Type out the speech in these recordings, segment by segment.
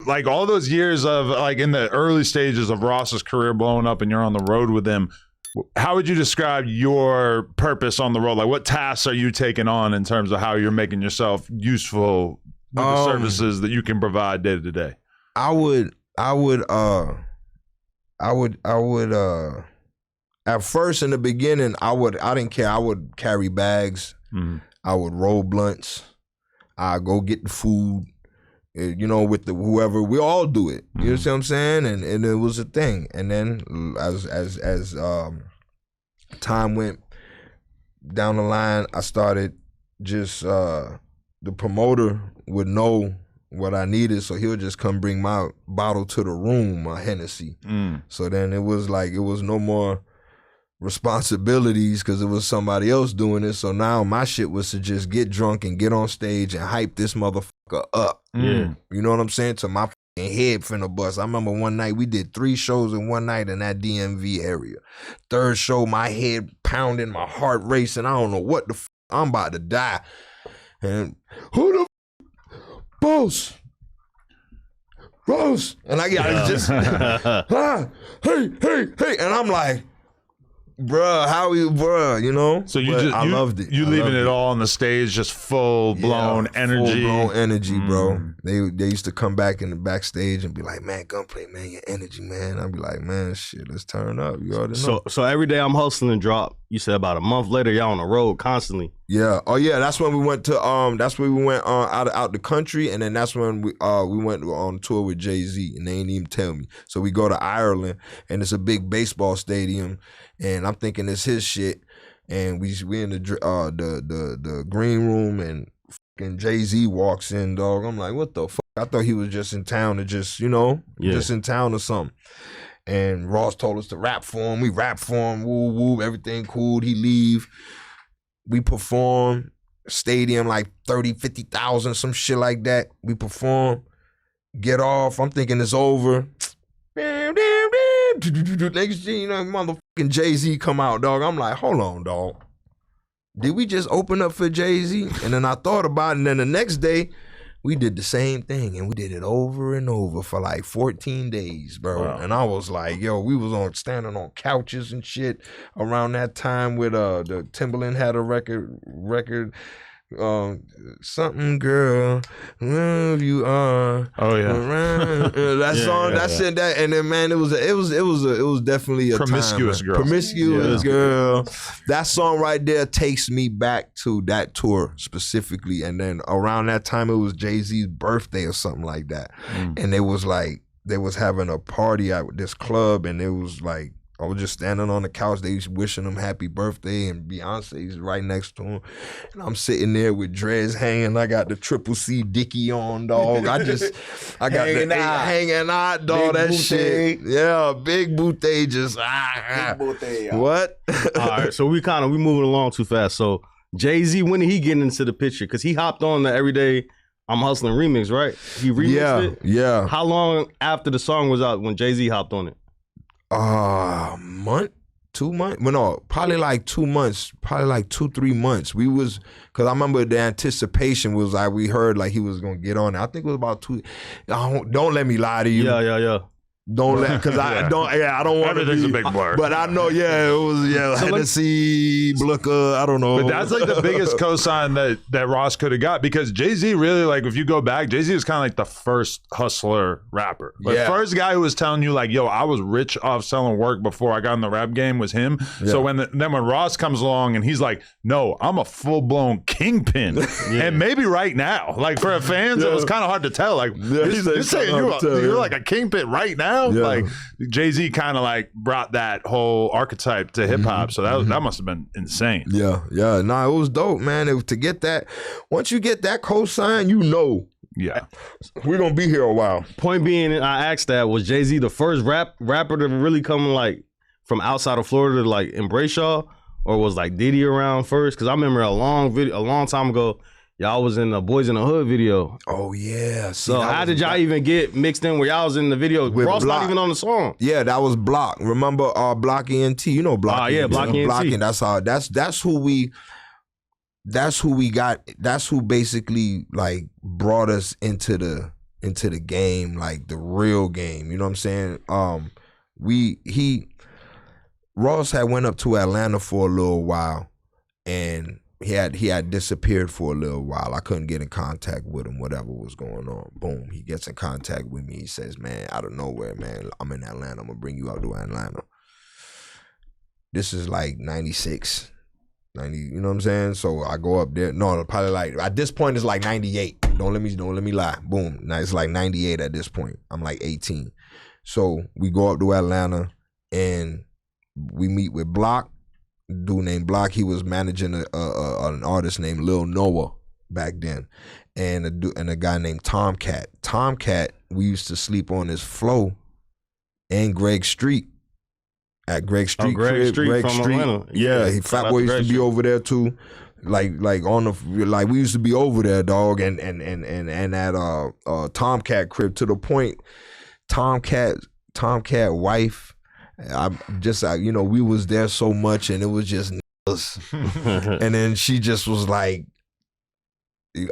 like all those years of like in the early stages of Ross's career blowing up and you're on the road with him, how would you describe your purpose on the road? Like what tasks are you taking on in terms of how you're making yourself useful with the services that you can provide day to day? I would at first in the beginning, I didn't care. I would carry bags. I would roll blunts. I go get the food, you know, with the whoever. We all do it. You know what I'm saying? And it was a thing. And then as time went down the line, I started just the promoter would know what I needed, so he'll just come bring my bottle to the room, my Hennessy. So then it was like, it was no more responsibilities because it was somebody else doing it. So now my shit was to just get drunk and get on stage and hype this motherfucker up. You know what I'm saying? To my fucking head finna bust. I remember one night we did 3 shows in one night in that DMV area. 3rd show, my head pounding, my heart racing. I don't know what the fuck, I'm about to die. And who the Boss, and I just, hey, and I'm like, bruh, how you, bruh, you know? So I loved it. You leaving it all on the stage, just full blown energy. Full blown energy, bro. They used to come back in the backstage and be like, man, Gunplay, man, your energy, man. I'd be like, man, shit, let's turn up. You already know. So every day I'm hustling and drop. You said about a month later, y'all on the road constantly. Yeah. Oh yeah. That's when we went to that's when we went out the country, and then that's when we went on tour with Jay-Z, and they ain't even tell me. So we go to Ireland, and it's a big baseball stadium, and I'm thinking it's his shit, and we in the green room, and fucking Jay-Z walks in, dog. I'm like, what the fuck? I thought he was just in town to just, you know, just in town or something. And Ross told us to rap for him. We rap for him, woo, woo, everything cool. He leave. We perform, stadium like 30, 50,000, some shit like that. We perform, get off. I'm thinking it's over. Next thing you know, motherfucking Jay-Z come out, dog. I'm like, hold on, dog. Did we just open up for Jay-Z? And then I thought about it, and then the next day, we did the same thing, and we did it over and over for like 14 days, bro. Wow. And I was like, yo, we was standing on couches and shit around that time with the Timberland had a record, something girl, wherever you are. Oh yeah, that song, that shit, that, and then man, it was definitely a promiscuous time, girl, promiscuous girl. That song right there takes me back to that tour specifically, and then around that time it was Jay-Z's birthday or something like that, and it was like they was having a party at this club, and it was like, I was just standing on the couch. They was wishing him happy birthday, and Beyonce's right next to him. And I'm sitting there with dreads hanging. I got the Triple C Dickie on, dog. I got hanging out, dog. Big that booty. Shit. Yeah, big booty just. Big booty. What? All right, so we moving along too fast. So Jay-Z, when did he get into the picture? Because he hopped on the Everyday I'm Hustling remix, right? He remixed it? Yeah. How long after the song was out when Jay-Z hopped on it? Month, 2 months. Well, no, probably like 2 months. Probably like 2-3 months. We was, cause I remember the anticipation was like we heard like he was gonna get on it. I think it was about 2. Don't let me lie to you. Yeah. Don't let, cause I don't want to Everything's be a big blur. But I know, it was, Hennessy, Blucker, I don't know. But that's like the biggest cosign that Ross could have got, because Jay-Z really, like, if you go back, Jay-Z was kind of like the first hustler rapper. Like, first guy who was telling you, like, yo, I was rich off selling work before I got in the rap game was him. Yeah. So when Ross comes along and he's like, no, I'm a full-blown kingpin. And maybe right now, like, for fans, it was kind of hard to tell. Like, you're saying you're like a kingpin right now? Yeah. Like, Jay-Z kind of like brought that whole archetype to hip hop. So that must have been insane. Yeah. No, it was dope, man. To get that, once you get that cosign, you know. Yeah. We're going to be here a while. Point being, I asked that, was Jay-Z the first rapper to really come like from outside of Florida to like embrace y'all? Or was like Diddy around first? Because I remember a long time ago, y'all was in the Boys in the Hood video. Oh, yeah. So how did y'all even get mixed in where y'all was in the video? Ross not even on the song. Yeah, that was Block. Remember Block ENT? You know Block ENT. Yeah, Block ENT. That's who we got. That's who basically like brought us into the into the game, like the real game. You know what I'm saying? Ross had went up to Atlanta for a little while, and he had disappeared for a little while. I couldn't get in contact with him, whatever was going on. Boom, he gets in contact with me. He says, man, out of nowhere, man, I'm in Atlanta. I'm going to bring you out to Atlanta. This is like 96, 90, you know what I'm saying? So I go up there. No, probably like, at this point, it's like 98. Don't let me lie. Boom. Now it's like 98 at this point. I'm like 18. So we go up to Atlanta, and we meet with Block, a dude named Block. He was managing an artist named Lil Noah back then, and a guy named Tomcat. Tomcat, we used to sleep on his floor and Greg Street. At Greg Street, Greg Street from Atlanta. Yeah, Fat Boy used to be over there too. Like we used to be over there, dog, and at Tomcat crib, to the point Tomcat wife. We was there so much, and it was just niggas. And then she just was like,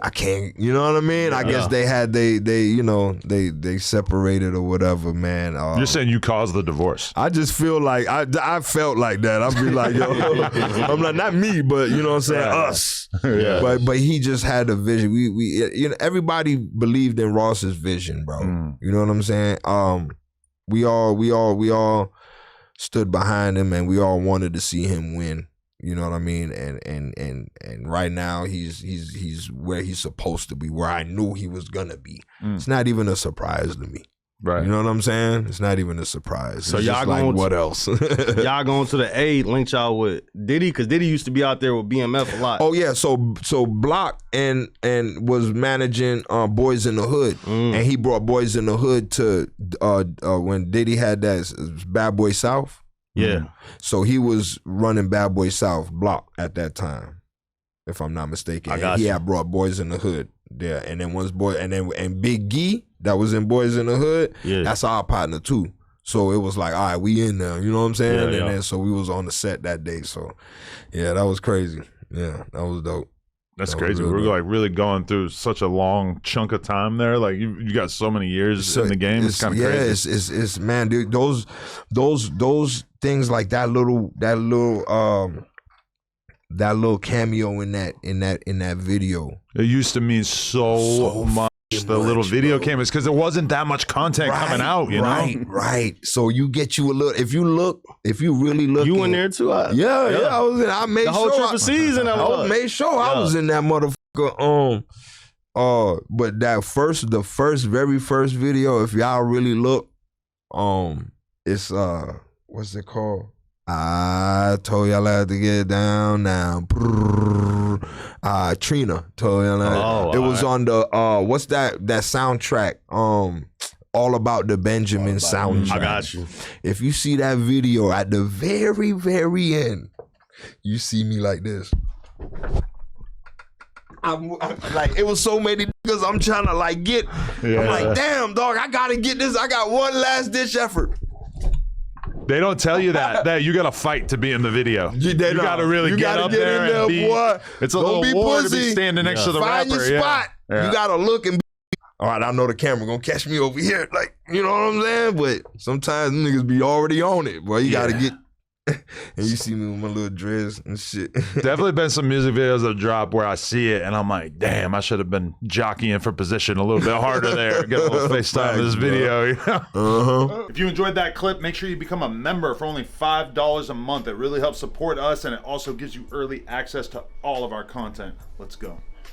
I can't, you know what I mean? I guess they had they separated or whatever, man. You're saying you caused the divorce? I just feel like I felt like that. I'd be like, yo, I'm like, not me, but you know what I'm saying, us. Yeah. But he just had a vision. We everybody believed in Ross's vision, bro. You know what I'm saying? We all stood behind him, and we all wanted to see him win. You know what I mean? And right now he's where he's supposed to be, where I knew he was gonna be. It's not even a surprise to me. Right. You know what I'm saying? It's not even a surprise. So y'all going what else? Y'all going to the A, linked y'all with Diddy, because Diddy used to be out there with BMF a lot. Oh yeah, so Block and was managing Boys in the Hood, and he brought Boys in the Hood to when Diddy had that Bad Boy South. Yeah. So he was running Bad Boy South Block at that time, if I'm not mistaken. He had brought Boys in the Hood there, and then and Big Gee that was in Boys in the Hood. Yeah. That's our partner too. So it was like, all right, we in there. You know what I'm saying? And then so we was on the set that day. So yeah, that was crazy. Yeah, that was dope. That's crazy. We're like really going through such a long chunk of time there. Like you got so many years in the game. It's kind of crazy. It's man, dude. Those things like that little cameo in that video. It used to mean so much. The little video cameras, because there wasn't that much content coming out, you know? Right. So you get you a little. If you really look, you in there too? Yeah. I was in. I made the whole triple season. I made sure I was in that motherfucker. But the very first video, if y'all really look, it's what's it called? I told y'all I had to get down now. Trina told y'all it was on the what's that soundtrack? All About the Benjamin soundtrack. I got you. If you see that video at the very, very end, you see me like this. I'm like, it was so many niggas I'm trying to like get. Yeah. I'm like, damn, dog, I gotta get this. I got one last ditch effort. They don't tell you that you gotta fight to be in the video. You gotta really get up there and be. Boy. It's a little war to be standing next to the rapper. Find your spot. Yeah. You gotta look and. All right, I know the camera gonna catch me over here, like, you know what I'm saying. But sometimes niggas be already on it, boy. You gotta get. And you see me with my little dress and shit. Definitely been some music videos that drop where I see it and I'm like, damn, I should have been jockeying for position a little bit harder there. Get a little FaceTime in this video. You know? If you enjoyed that clip, make sure you become a member for only $5 a month. It really helps support us, and it also gives you early access to all of our content. Let's go.